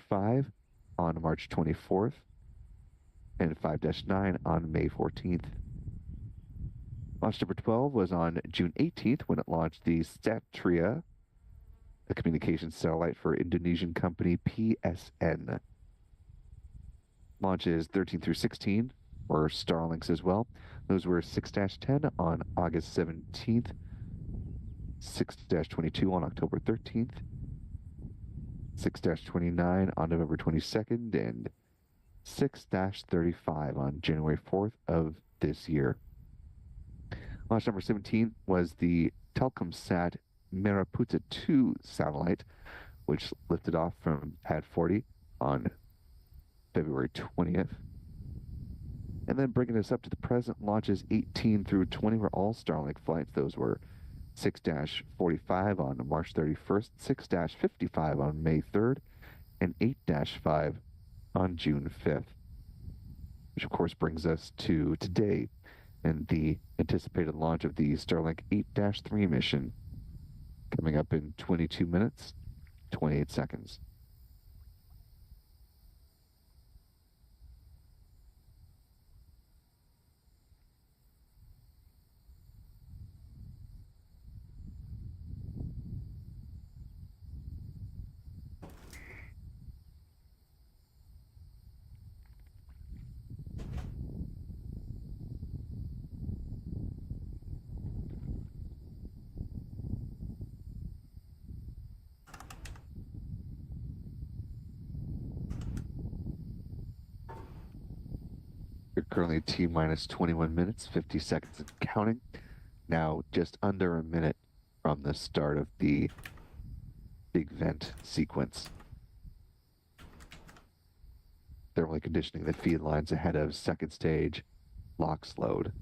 5 on March 24th, and 5-9 on May 14th. Launch number 12 was on June 18th when it launched the Satria, a communications satellite for Indonesian company PSN. Launches 13 through 16 were Starlinks as well. Those were 6-10 on August 17th, 6-22 on October 13th, 6-29 on November 22nd, and 6-35 on January 4th of this year. Launch number 17 was the Telkomsat Meraputa 2 satellite, which lifted off from Pad 40 on February 20th. And then bringing us up to the present, launches 18 through 20 were all Starlink flights. Those were 6-45 on March 31st, 6-55 on May 3rd, and 8-5 on June 5th. Which of course brings us to today and the anticipated launch of the Starlink 8-3 mission coming up in 22 minutes, 28 seconds. You're currently T-minus 21 minutes, 50 seconds and counting. Now just under a minute from the start of the big vent sequence. Thermally conditioning the feed lines ahead of second stage LOX load.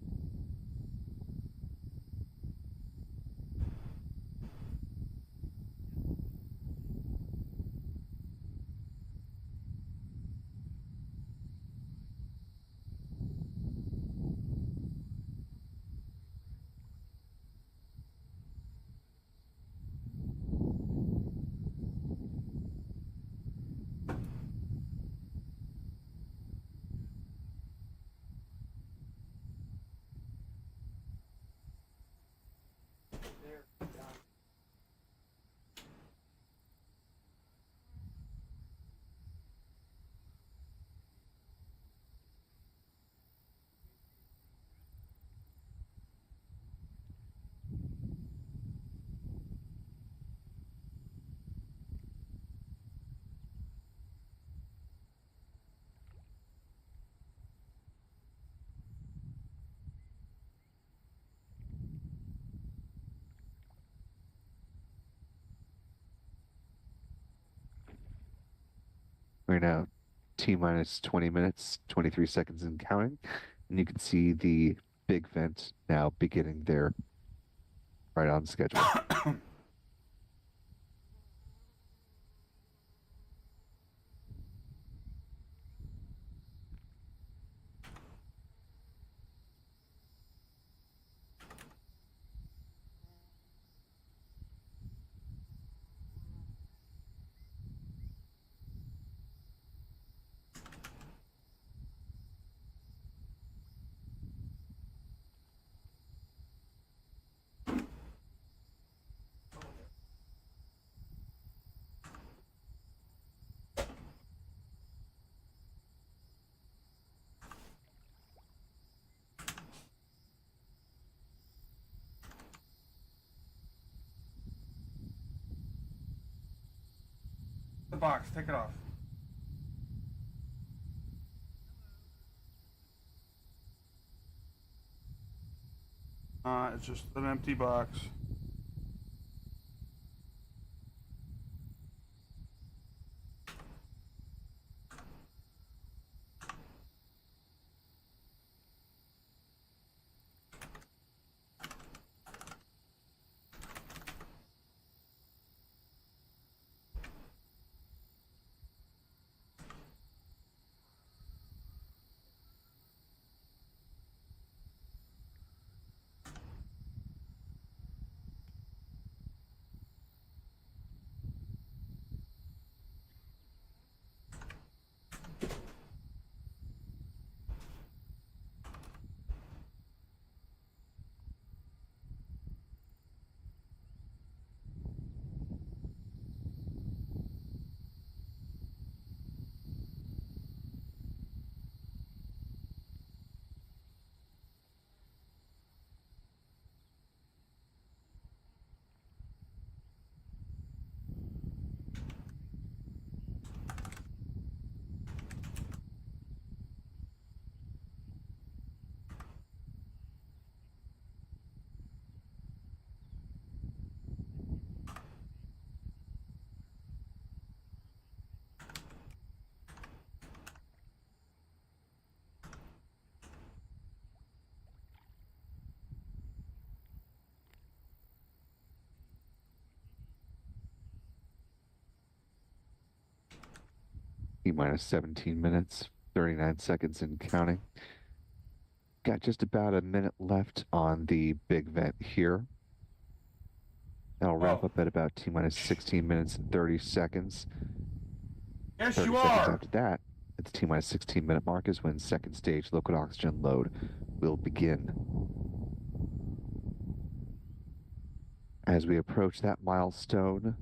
We're now T-minus 20 minutes, 23 seconds and counting. And you can see the big vent now beginning there right on schedule. The box, take it off. It's just an empty box. T-minus 17 minutes, 39 seconds and counting. Got just about a minute left on the big vent here. That'll wrap Oh, up at about T-minus 16 minutes and 30 seconds. yes 30 you seconds are. after that, at the T-minus 16-minute mark is when second stage liquid oxygen load will begin. As we approach that milestone,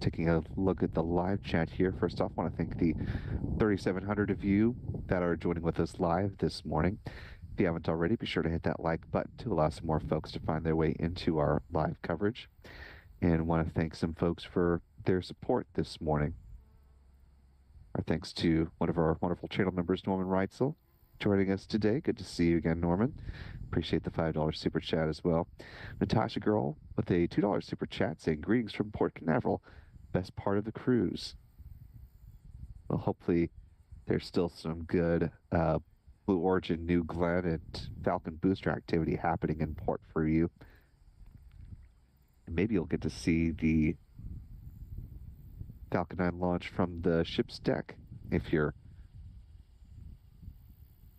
taking a look at the live chat here. First off, I want to thank the 3,700 of you that are joining with us live this morning. If you haven't already, be sure to hit that like button to allow some more folks to find their way into our live coverage. And want to thank some folks for their support this morning. Our thanks to one of our wonderful channel members, Norman Reitzel, joining us today. Good to see you again, Norman. Appreciate the $5 super chat as well. Natasha Girl with a $2 super chat saying, greetings from Port Canaveral, best part of the cruise. Well, hopefully there's still some good Blue Origin, New Glenn, and Falcon booster activity happening in port for you. And maybe you'll get to see the Falcon 9 launch from the ship's deck if you're,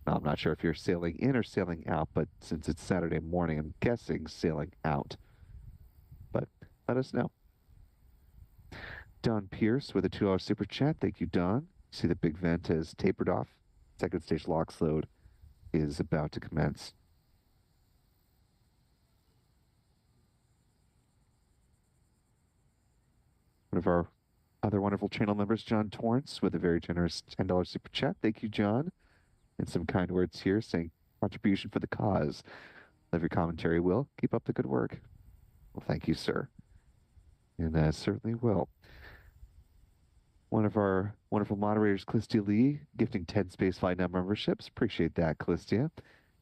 I'm not sure if you're sailing in or sailing out, but since it's Saturday morning, I'm guessing sailing out. But let us know. Don Pierce with a $2 super chat. Thank you, Don. See the big vent has tapered off. Second stage LOX load is about to commence. One of our other wonderful channel members, John Torrance, with a very generous $10 super chat. Thank you, John. And some kind words here saying contribution for the cause. Love your commentary, Will. Keep up the good work. Well, thank you, sir. And certainly will. One of our wonderful moderators, Clistia Lee, gifting 10 Spaceflight Now memberships. Appreciate that, Clistia.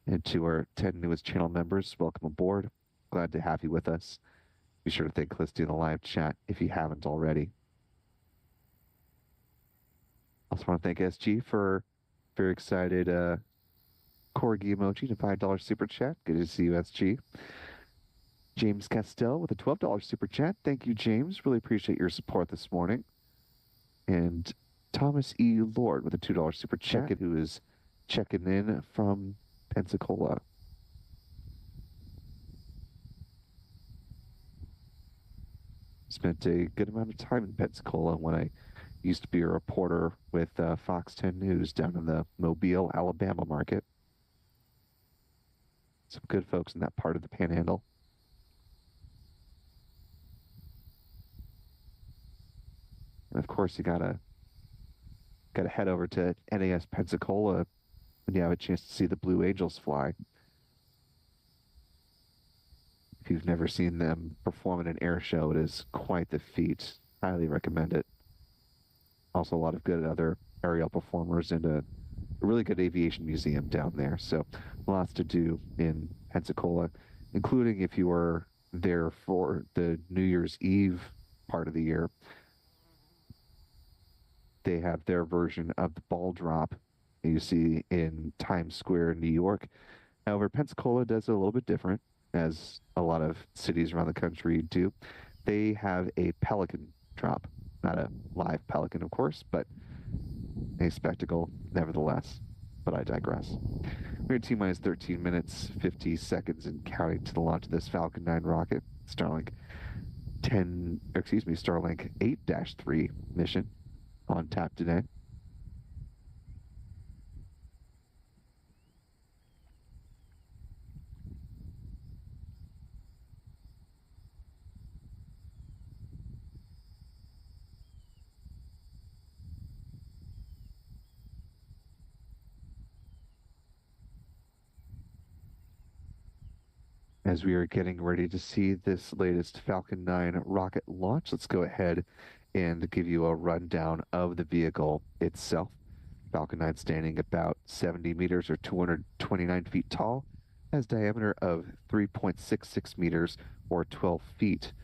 And to our 10 newest channel members, welcome aboard. Glad to have you with us. Be sure to thank Clistia in the live chat if you haven't already. Also want to thank SG for very excited Corgi emoji and a $5 super chat. Good to see you, SG. James Castell with a $12 super chat. Thank you, James. Really appreciate your support this morning. And Thomas E. Lord with a $2 super chat, who is checking in from Pensacola. Spent a good amount of time in Pensacola when I used to be a reporter with Fox 10 News down in the Mobile, Alabama market. Some good folks in that part of the Panhandle. And of course, you gotta head over to NAS Pensacola when you have a chance to see the Blue Angels fly. If you've never seen them perform in an air show, it is quite the feat. Highly recommend it. Also, a lot of good other aerial performers and a really good aviation museum down there. So lots to do in Pensacola, including if you were there for the New Year's Eve part of the year. They have their version of the ball drop you see in Times Square, New York. However, Pensacola does it a little bit different, as a lot of cities around the country do. They have a pelican drop. Not a live pelican, of course, but a spectacle nevertheless. But I digress. We're at T-minus 13 minutes, 50 seconds and counting to the launch of this Falcon 9 rocket. Starlink 8-3 mission on tap today. As we are getting ready to see this latest Falcon 9 rocket launch, let's go ahead and give you a rundown of the vehicle itself. Falcon 9 standing about 70 meters or 229 feet tall, has diameter of 3.66 meters or 12 feet.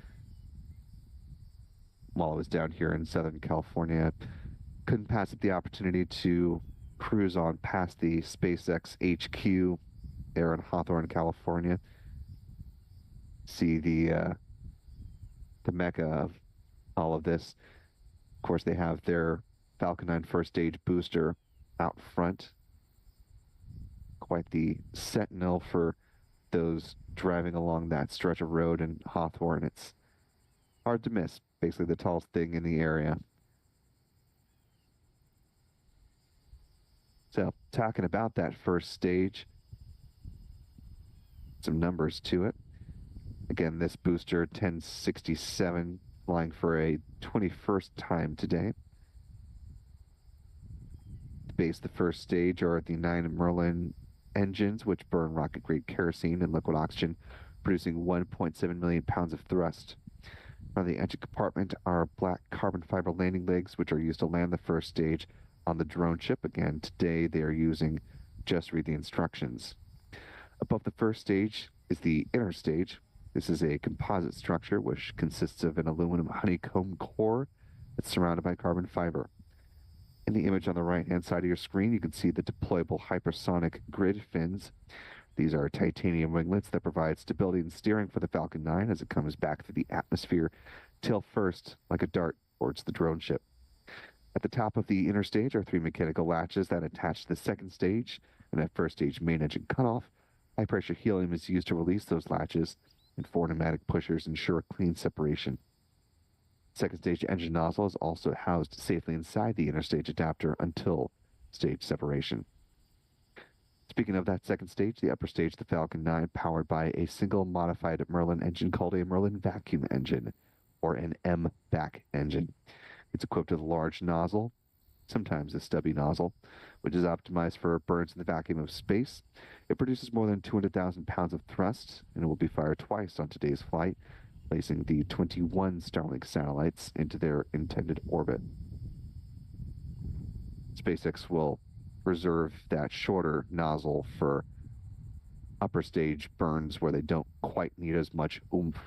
While I was down here in Southern California, couldn't pass up the opportunity to cruise on past the SpaceX HQ there in Hawthorne, California. See the mecca of all of this. Of course, they have their Falcon 9 first stage booster out front. Quite the sentinel for those driving along that stretch of road in Hawthorne. It's hard to miss. Basically the tallest thing in the area. So talking about that first stage, some numbers to it. Again, this booster 1067 flying for a 21st time today. To base the first stage are the 9 Merlin engines, which burn rocket-grade kerosene and liquid oxygen, producing 1.7 million pounds of thrust. On the engine compartment are black carbon fiber landing legs, which are used to land the first stage on the drone ship. Again, today they are using just read the instructions. Above the first stage is the inner stage. This is a composite structure which consists of an aluminum honeycomb core that's surrounded by carbon fiber. In the image on the right-hand side of your screen, you can see the deployable hypersonic grid fins. These are titanium winglets that provide stability and steering for the Falcon 9 as it comes back through the atmosphere, tail first, like a dart, towards the drone ship. At the top of the inner stage are 3 mechanical latches that attach to the second stage, and at first stage main engine cutoff, high-pressure helium is used to release those latches, and 4 pneumatic pushers ensure clean separation. Second stage engine nozzle is also housed safely inside the inner stage adapter until stage separation. Speaking of that second stage, the upper stage of the Falcon 9 powered by a single modified Merlin engine called a Merlin vacuum engine, or an M-vac engine. It's equipped with a large nozzle, sometimes a stubby nozzle, which is optimized for burns in the vacuum of space. It produces more than 200,000 pounds of thrust, and it will be fired twice on today's flight, placing the 21 Starlink satellites into their intended orbit. SpaceX will reserve that shorter nozzle for upper stage burns where they don't quite need as much oomph,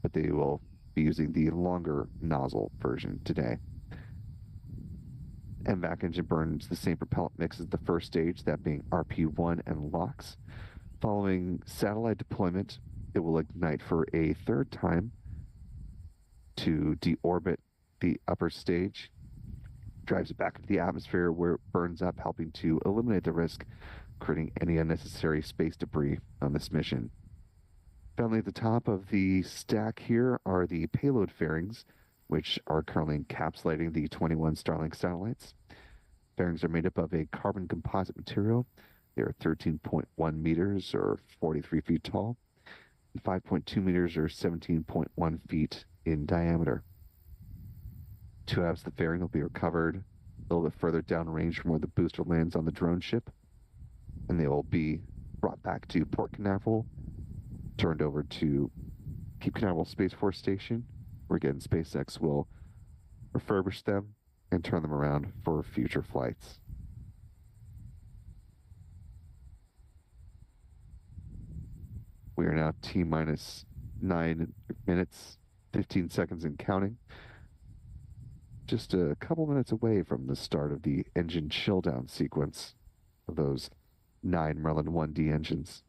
but they will be using the longer nozzle version today. MVAC engine burns the same propellant mix as the first stage, that being RP1 and LOX. Following satellite deployment, it will ignite for a third time to deorbit the upper stage, drives it back into the atmosphere where it burns up, helping to eliminate the risk, creating any unnecessary space debris on this mission. Finally, at the top of the stack here are the payload fairings, which are currently encapsulating the 21 Starlink satellites. Fairings are made up of a carbon composite material. They are 13.1 meters or 43 feet tall, and 5.2 meters or 17.1 feet in diameter. 2 halves of the fairing will be recovered a little bit further downrange from where the booster lands on the drone ship, and they will be brought back to Port Canaveral, turned over to Cape Canaveral Space Force Station, where again SpaceX will refurbish them and turn them around for future flights. We are now T-minus 9 minutes, 15 seconds and counting. Just a couple minutes away from the start of the engine chill down sequence of those 9 Merlin 1D engines.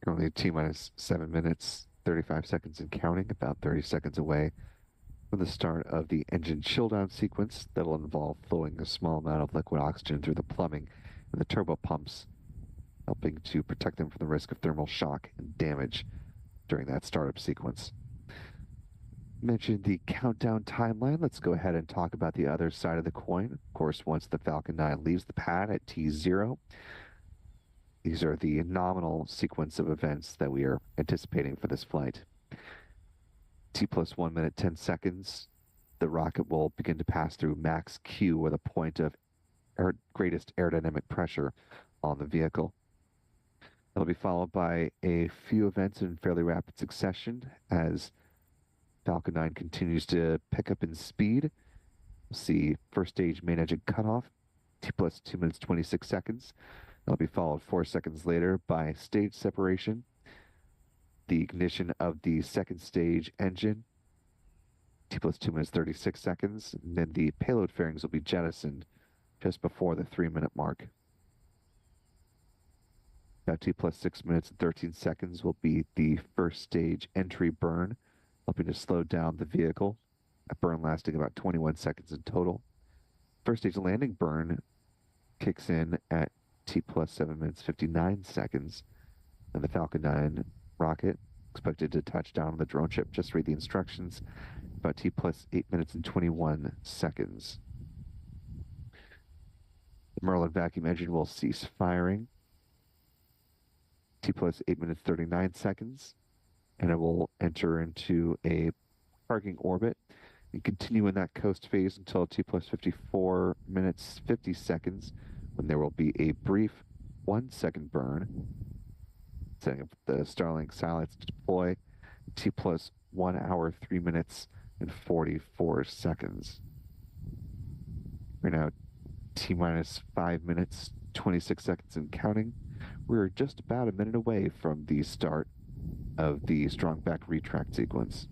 Currently T minus 7 minutes, 35 seconds and counting, about 30 seconds away from the start of the engine chill down sequence that'll involve flowing a small amount of liquid oxygen through the plumbing and the turbo pumps, helping to protect them from the risk of thermal shock and damage during that startup sequence. Mentioned the countdown timeline. Let's go ahead and talk about the other side of the coin. Of course, once the Falcon 9 leaves the pad at T0, these are the nominal sequence of events that we are anticipating for this flight. T plus 1 minute 10 seconds, the rocket will begin to pass through max Q, or the point of greatest aerodynamic pressure on the vehicle. It'll be followed by a few events in fairly rapid succession as Falcon 9 continues to pick up in speed. We'll see first stage main engine cutoff, T plus 2 minutes 26 seconds. That'll be followed 4 seconds later by stage separation, the ignition of the second stage engine, T plus 2 minutes 36 seconds, and then the payload fairings will be jettisoned just before the 3-minute mark. About T plus 6 minutes and 13 seconds will be the first stage entry burn, helping to slow down the vehicle, a burn lasting about 21 seconds in total. First stage landing burn kicks in at T plus 7 minutes 59 seconds, and the Falcon 9 rocket expected to touch down on the drone ship. Just read the instructions. About T plus 8 minutes and 21 seconds. The Merlin vacuum engine will cease firing. T plus 8 minutes 39 seconds, and it will enter into a parking orbit and continue in that coast phase until T plus 54 minutes 50 seconds, when there will be a brief 1-second burn, setting up the Starlink satellites to deploy. T plus 1 hour 3 minutes and 44 seconds. We're now T minus 5 minutes 26 seconds and counting. We're just about a minute away from the start of the strong back retract sequence.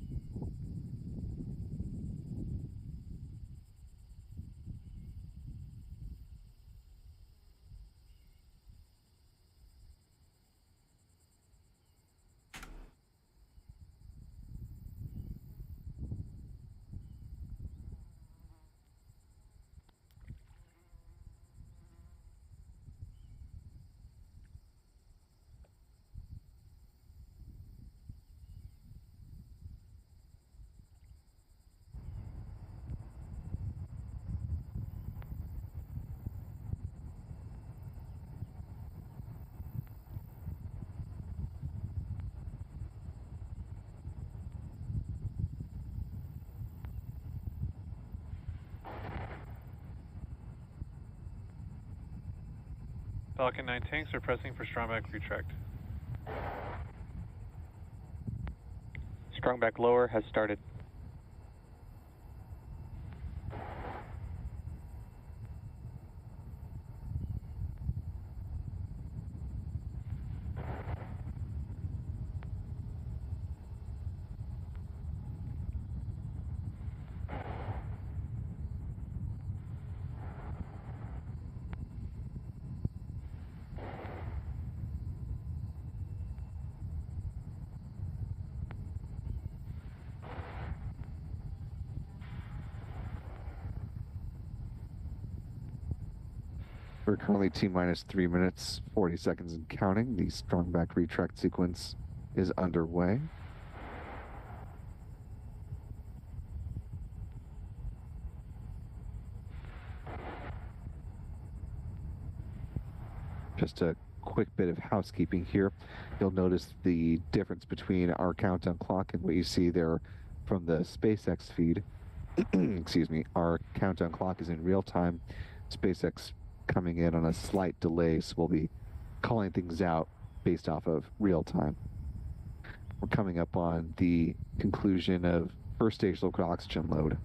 Falcon 9 tanks are pressing for strong back retract. Strong back lower has started. We're currently T minus 3 minutes, 40 seconds and counting. The strong back retract sequence is underway. Just a quick bit of housekeeping here. You'll notice the difference between our countdown clock and what you see there from the SpaceX feed. Excuse me. Our countdown clock is in real time. SpaceX coming in on a slight delay, so we'll be calling things out based off of real time. We're coming up on the conclusion of first stage liquid oxygen load.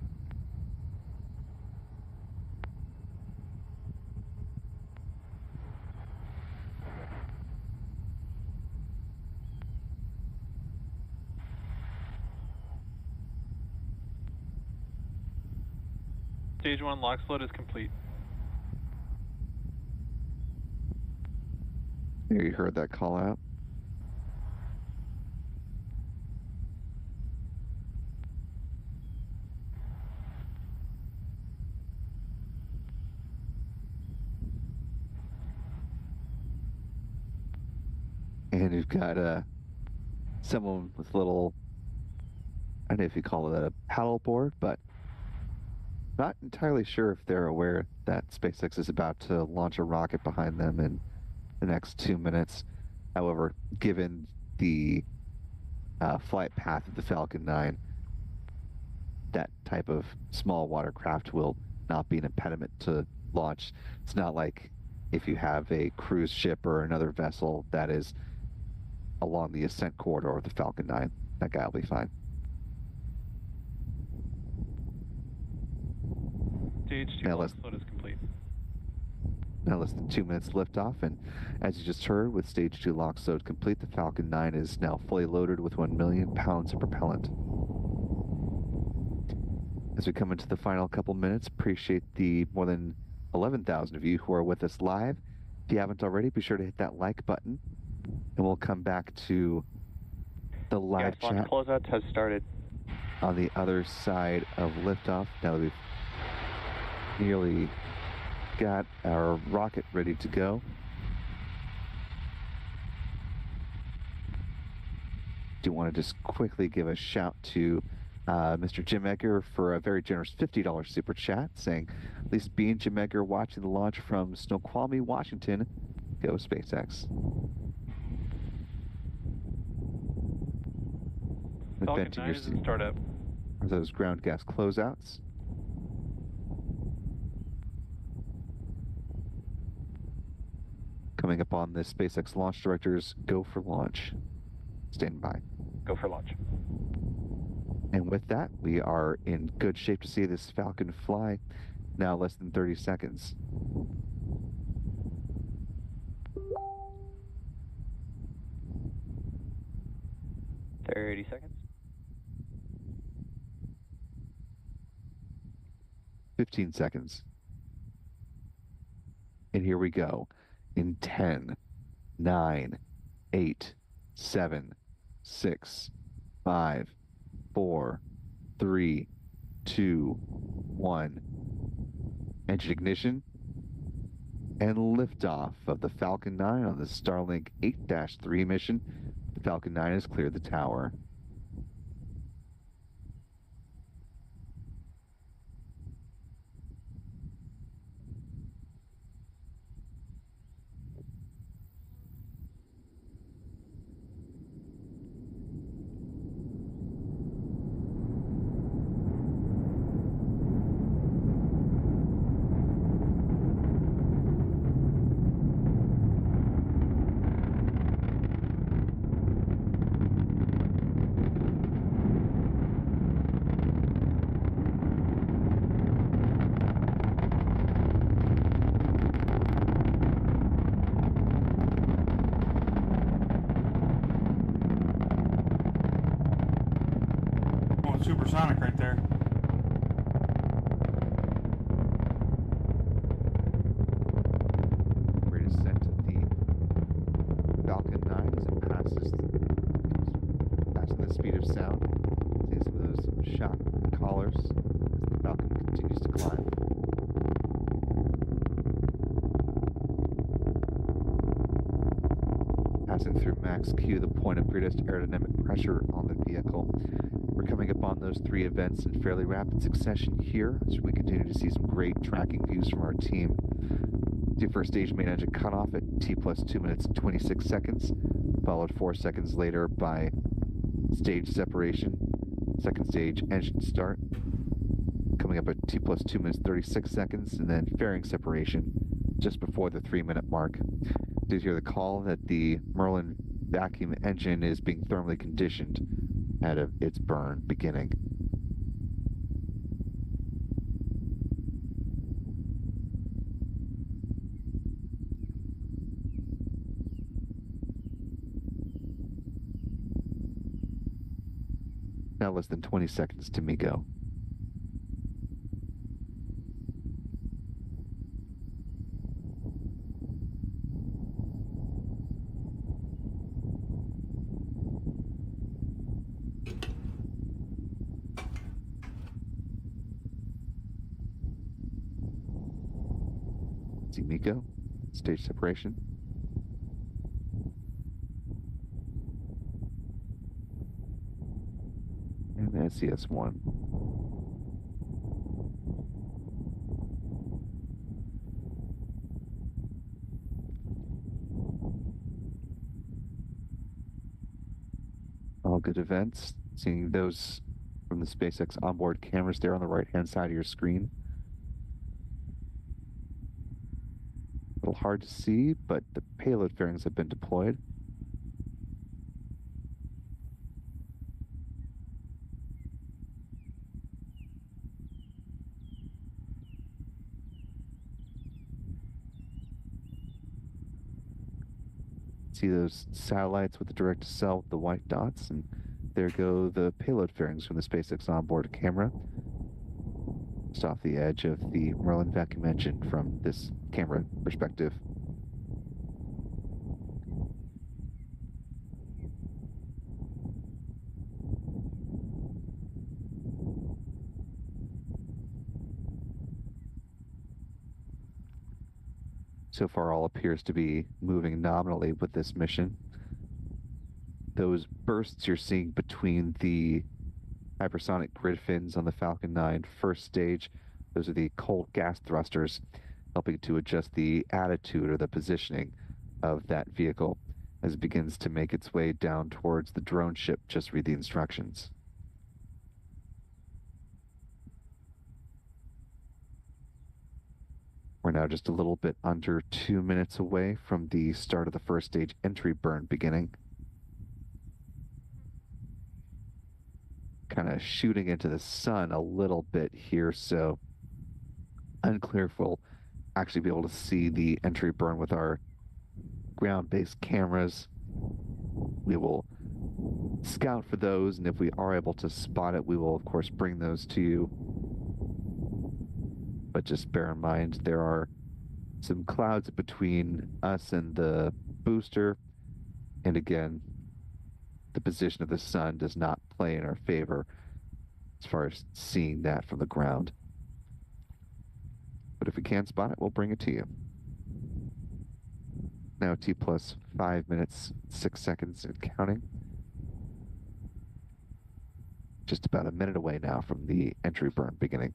Stage 1 LOX load is complete. There, you heard that call out. And you've got someone with a little, I don't know if you call it a paddleboard, but not entirely sure if they're aware that SpaceX is about to launch a rocket behind them in the next 2 minutes. However, given the flight path of the Falcon 9, that type of small watercraft will not be an impediment to launch. It's not like if you have a cruise ship or another vessel that is along the ascent corridor of the Falcon 9. That guy will be fine. Stage 2 Now launch load is complete. Now less than 2 minutes liftoff, and as you just heard, with stage 2 launch load complete, the Falcon 9 is now fully loaded with 1 million pounds of propellant. As we come into the final couple minutes, appreciate the more than 11,000 of you who are with us live. If you haven't already, be sure to hit that like button, and we'll come back to the live chat. Closeout has started. On the other side of liftoff, now that we've nearly got our rocket ready to go. Do want to just quickly give a shout to Mr. Jim Egger for a very generous $50 super chat, saying, at least being Jim Egger watching the launch from Snoqualmie, Washington, go SpaceX. Falcon 9 is in startup. Are those ground gas closeouts? Coming up on the SpaceX launch director's go for launch. Stand by. Go for launch. And with that, we are in good shape to see this Falcon fly. Now less than 30 seconds. Seconds. 15 seconds. And here we go. In 10, 9, 8, 7, 6, 5, 4, 3, 2, 1. Engine ignition and liftoff of the Falcon 9 on the Starlink 8-3 mission. The Falcon 9 has cleared the tower. Supersonic right there. Great ascent of the Falcon 9 as it passes, passing the speed of sound. See some of those shock collars as the Falcon continues to climb. Passing through max Q, the point of greatest aerodynamic pressure on the vehicle. We're coming up on those 3 events in fairly rapid succession here, as we continue to see some great tracking views from our team. The first stage main engine cutoff at T plus 2 minutes and 26 seconds, followed 4 seconds later by stage separation. Second stage engine start, coming up at T plus 2 minutes 36 seconds, and then fairing separation just before the 3-minute mark. Did hear the call that the Merlin vacuum engine is being thermally conditioned ahead of its burn beginning. Now less than 20 seconds to me go. See Miko, stage separation. SES-1. All good events. Seeing those from the SpaceX onboard cameras there on the right-hand side of your screen. A little hard to see, but the payload fairings have been deployed. See those satellites with the direct to cell with the white dots, and there go the payload fairings from the SpaceX onboard camera. Just off the edge of the Merlin vacuum engine from this camera perspective. So far, all appears to be moving nominally with this mission. Those bursts you're seeing between the hypersonic grid fins on the Falcon 9 first stage, those are the cold gas thrusters, helping to adjust the attitude or the positioning of that vehicle as it begins to make its way down towards the drone ship. Just read the instructions. We're now just a little bit under 2 minutes away from the start of the first stage entry burn beginning. Kind of shooting into the sun a little bit here, so unclear if we'll actually be able to see the entry burn with our ground-based cameras. We will scout for those, and if we are able to spot it, we will of course bring those to you. But just bear in mind there are some clouds between us and the booster, and again, the position of the sun does not play in our favor as far as seeing that from the ground. But if we can spot it, we'll bring it to you. Now T plus 5 minutes, 6 seconds and counting. Just about a minute away now from the entry burn beginning.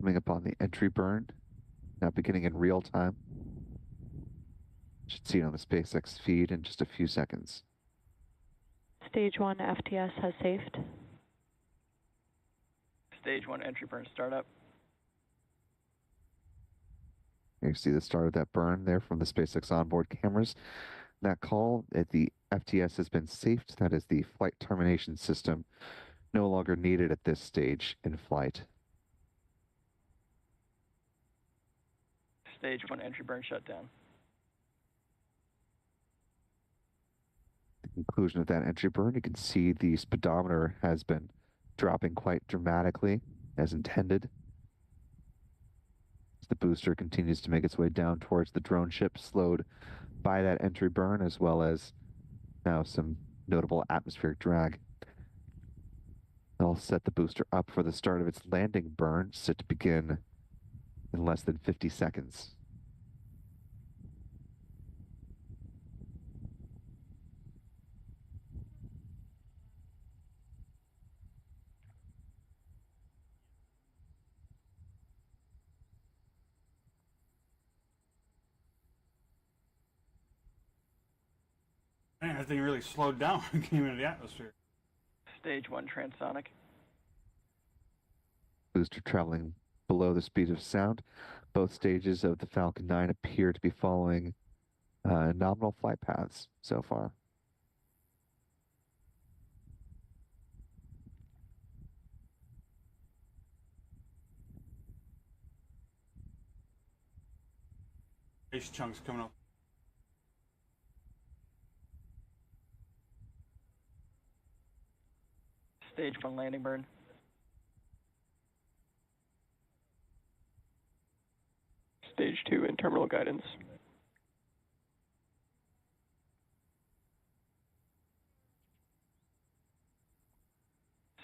Coming up on the entry burn, now beginning in real time. Should see it on the SpaceX feed in just a few seconds. Stage 1 FTS has safed. Stage 1 entry burn startup. You see the start of that burn there from the SpaceX onboard cameras. That call at the FTS has been safed. That is the flight termination system, no longer needed at this stage in flight. Stage 1 entry burn shutdown. The conclusion of that entry burn, you can see the speedometer has been dropping quite dramatically as intended. As the booster continues to make its way down towards the drone ship, slowed by that entry burn, as well as now some notable atmospheric drag. They'll set the booster up for the start of its landing burn, set to begin in less than 50 seconds. Man, that thing really slowed down when it came into the atmosphere. Stage 1 transonic. booster traveling below the speed of sound. Both stages of the Falcon 9 appear to be following nominal flight paths so far. Base chunks coming up. Stage 1 landing burn. Stage 2 in terminal guidance.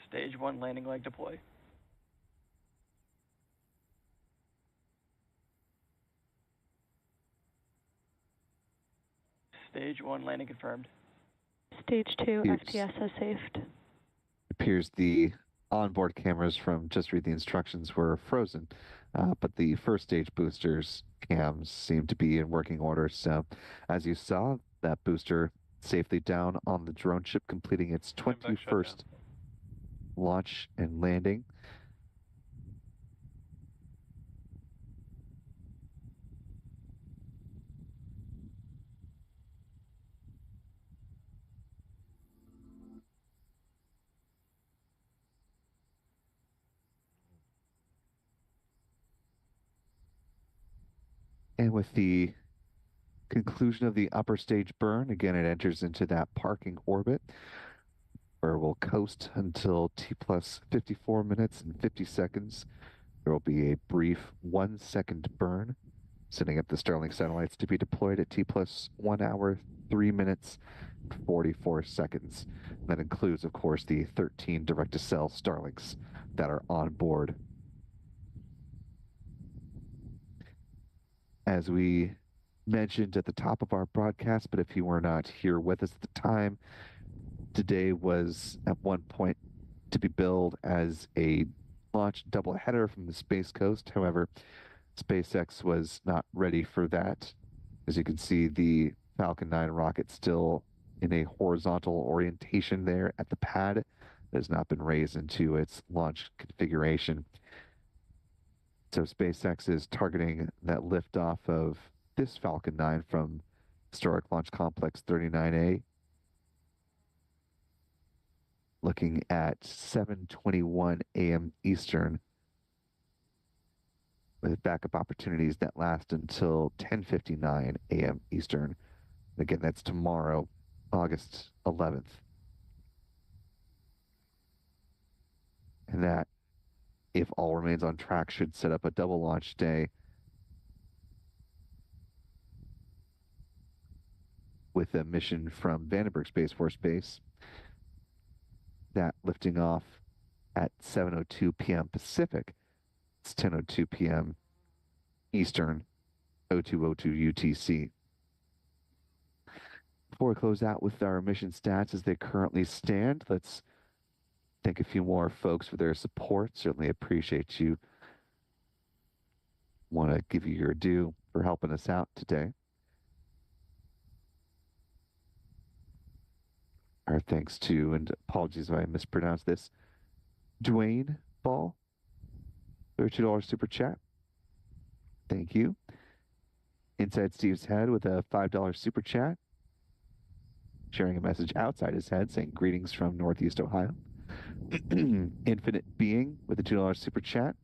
Stage 1 landing leg deploy. Stage 1 landing confirmed. Stage 2 Yes. FTS has safed. Appears the onboard cameras from just read the instructions were frozen, but the first stage boosters cams seem to be in working order. So, as you saw, that booster safely down on the drone ship, completing its Stand by, 21st launch and landing. And with the conclusion of the upper stage burn, again, it enters into that parking orbit where we'll coast until T plus 54 minutes and 50 seconds. There will be a brief 1 second burn, setting up the Starlink satellites to be deployed at T plus 1 hour, 3 minutes, 44 seconds. That includes, of course, the 13 direct-to-cell Starlinks that are on board. As we mentioned at the top of our broadcast, but if you were not here with us at the time, today was at one point to be billed as a launch doubleheader from the Space Coast. However, SpaceX was not ready for that. As you can see, the Falcon 9 rocket still in a horizontal orientation there at the pad. It has not been raised into its launch configuration. So SpaceX is targeting that liftoff of this Falcon 9 from Historic Launch Complex 39A, looking at 7:21 a.m. Eastern, with backup opportunities that last until 10:59 a.m. Eastern. Again, that's tomorrow, August 11th. And that, if all remains on track, should set up a double launch day with a mission from Vandenberg Space Force Base, that lifting off at 7:02 p.m. Pacific. It's 10:02 p.m. Eastern, 02:02 UTC. Before we close out with our mission stats as they currently stand, let's thank a few more folks for their support. Certainly appreciate you. Want to give you your due for helping us out today. Our thanks to, and apologies if I mispronounced this, Dwayne Ball, $32 super chat. Thank you. Inside Steve's head with a $5 super chat, sharing a message outside his head saying greetings from Northeast Ohio. Infinite Being with a $2 super chat,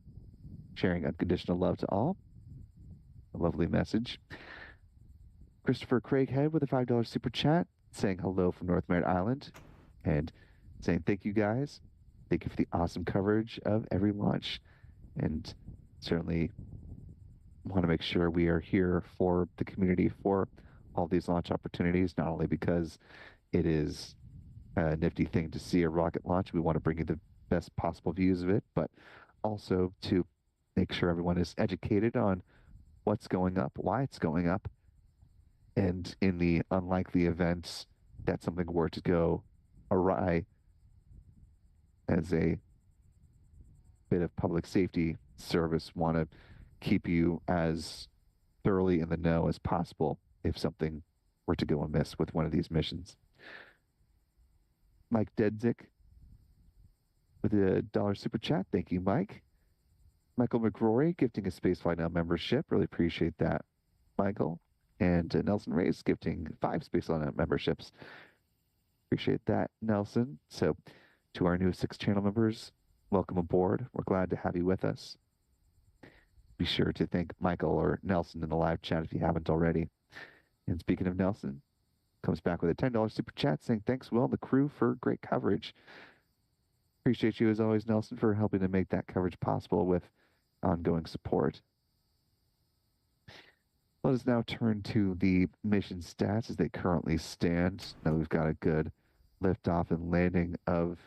sharing unconditional love to all. A lovely message. Christopher Craighead with a $5 super chat, saying hello from North Merritt Island and saying thank you guys. Thank you for the awesome coverage of every launch, and certainly want to make sure we are here for the community for all these launch opportunities, not only because it is a nifty thing to see a rocket launch. We want to bring you the best possible views of it, but also to make sure everyone is educated on what's going up, why it's going up, and in the unlikely events that something were to go awry, as a bit of public safety service, want to keep you as thoroughly in the know as possible if something were to go amiss with one of these missions. Mike Dedzik with a $1 super chat. Thank you, Mike. Michael McRory gifting a Spacefly Now membership. Really appreciate that, Michael. And Nelson Reyes gifting 5 Spacefly Now memberships. Appreciate that, Nelson. So, to our new 6 channel members, welcome aboard. We're glad to have you with us. Be sure to thank Michael or Nelson in the live chat if you haven't already. And speaking of Nelson, comes back with a $10 super chat saying, thanks, Will, and the crew for great coverage. Appreciate you as always, Nelson, for helping to make that coverage possible with ongoing support. Let us now turn to the mission stats as they currently stand. Now we've got a good liftoff and landing of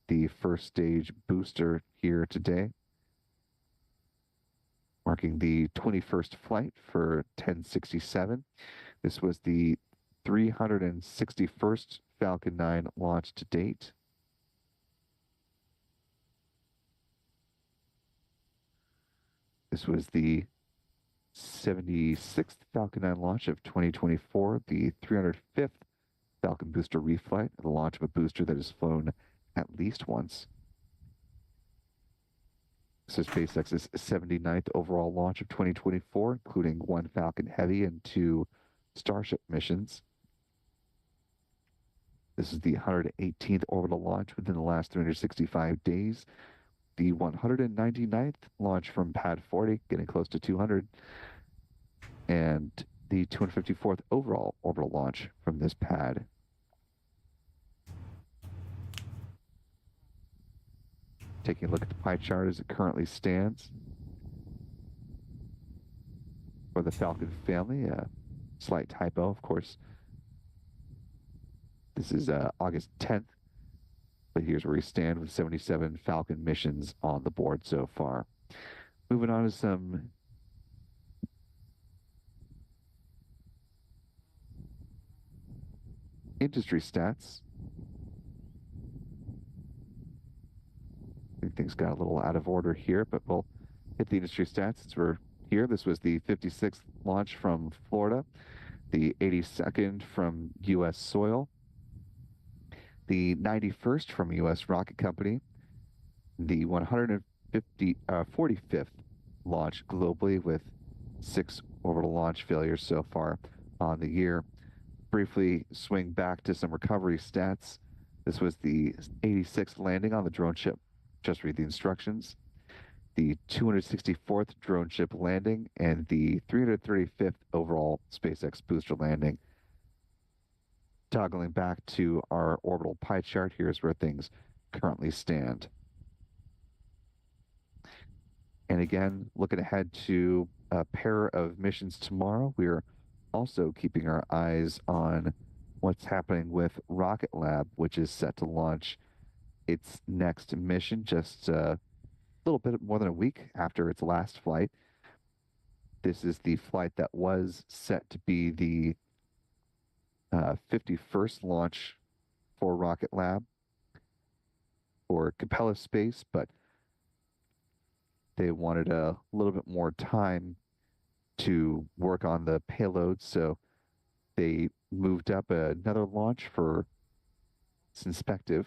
the first stage booster here today, marking the 21st flight for 1067. This was the 361st Falcon 9 launch to date. This was the 76th Falcon 9 launch of 2024, the 305th Falcon booster reflight, the launch of a booster that has flown at least once. This is SpaceX's 79th overall launch of 2024, including 1 Falcon Heavy and 2 Starship missions. This is the 118th orbital launch within the last 365 days, the 199th launch from Pad 40, getting close to 200, and the 254th overall orbital launch from this pad. Taking a look at the pie chart as it currently stands. For the Falcon family, a slight typo, of course. This is August 10th, but here's where we stand with 77 Falcon missions on the board so far. Moving on to some industry stats. I think things got a little out of order here, but we'll hit the industry stats since we're here. This was the 56th launch from Florida, the 82nd from U.S. soil, the 91st from U.S. rocket company, the 145th launch globally with 6 orbital launch failures so far on the year. Briefly swing back to some recovery stats. This was the 86th landing on the drone ship. Just read the instructions. The 264th drone ship landing and the 335th overall SpaceX booster landing. Toggling back to our orbital pie chart, here's where things currently stand. And again, looking ahead to a pair of missions tomorrow, we're also keeping our eyes on what's happening with Rocket Lab, which is set to launch its next mission just a little bit more than a week after its last flight. This is the flight that was set to be the 51st launch for Rocket Lab for Capella Space, but they wanted a little bit more time to work on the payload, so they moved up another launch for Synspective.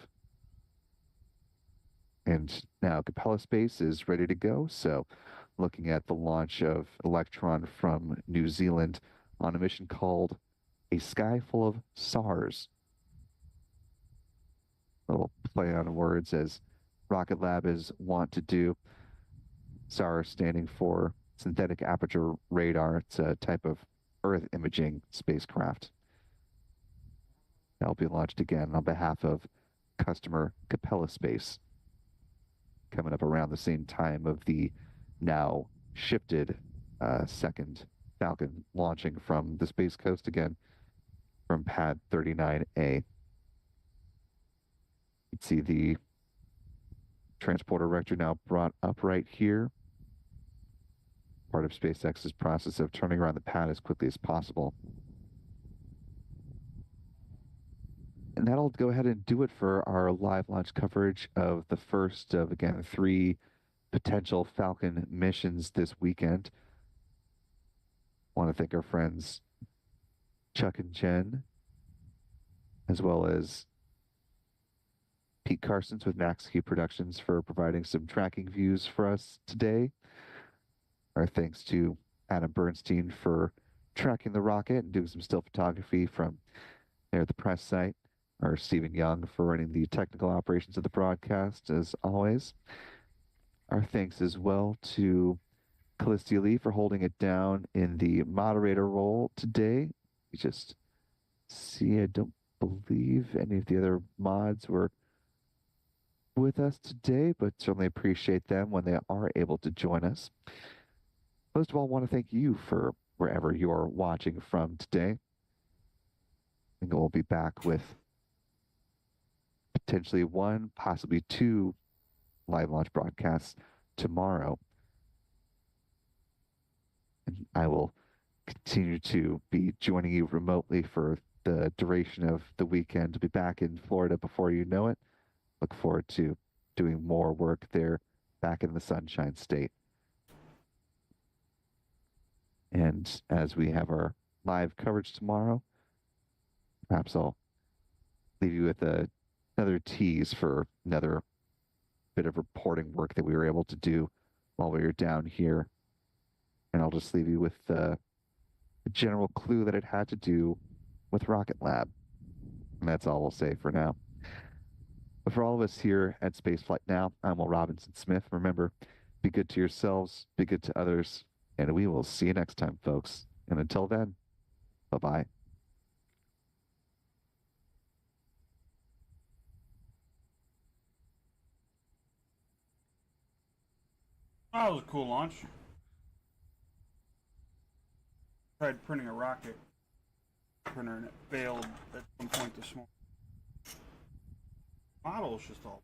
And now Capella Space is ready to go, so looking at the launch of Electron from New Zealand on a mission called A Sky Full of SARS. A little play on words as Rocket Lab is wont to do. SARS standing for Synthetic Aperture Radar. It's a type of Earth imaging spacecraft. That'll be launched again on behalf of customer Capella Space, coming up around the same time of the now shifted second Falcon launching from the Space Coast again from Pad 39A. You can see the transporter rector now brought up right here, part of SpaceX's process of turning around the pad as quickly as possible. And that'll go ahead and do it for our live launch coverage of the first of, again, 3 potential Falcon missions this weekend. I want to thank our friends Chuck and Jen, as well as Pete Carsons with Maxkey Productions for providing some tracking views for us today. Our thanks to Adam Bernstein for tracking the rocket and doing some still photography from there at the press site. Our Stephen Young for running the technical operations of the broadcast, as always. Our thanks as well to Callistia Lee for holding it down in the moderator role today. You just see, I don't believe any of the other mods were with us today, but certainly appreciate them when they are able to join us. Most of all, I want to thank you for wherever you're watching from today. And we'll be back with potentially one, possibly two live launch broadcasts tomorrow. And I will continue to be joining you remotely for the duration of the weekend to be back in Florida before you know it. Look forward to doing more work there back in the Sunshine State. And as we have our live coverage tomorrow, perhaps I'll leave you with another tease for another bit of reporting work that we were able to do while we were down here. And I'll just leave you with the general clue that it had to do with Rocket Lab. And that's all we'll say for now. But for all of us here at Spaceflight Now, I'm Will Robinson Smith. Remember, be good to yourselves, be good to others, and we will see you next time, folks. And until then, bye-bye. Oh, that was a cool launch. Tried printing a rocket printer and it failed at some point this morning. Model's just all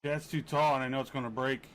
Yeah, it's too tall, and I know it's going to break.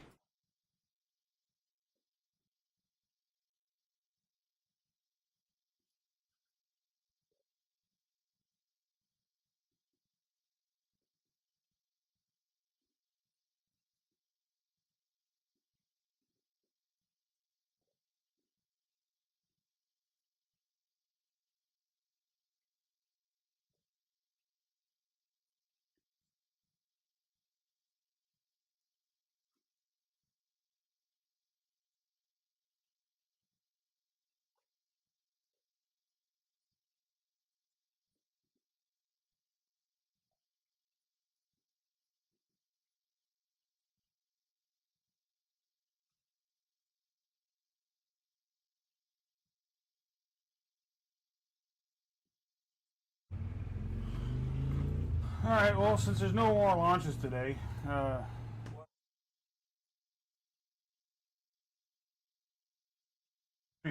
Alright, well, since there's no more launches today,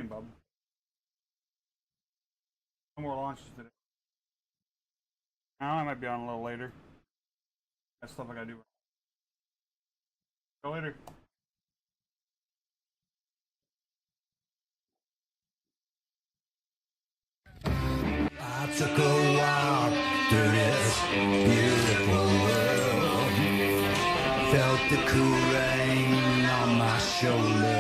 Bub. No more launches today. Now I might be on a little later. That's stuff I gotta do. Go later. I took a walk through this beautiful world. Felt the cool rain on my shoulder.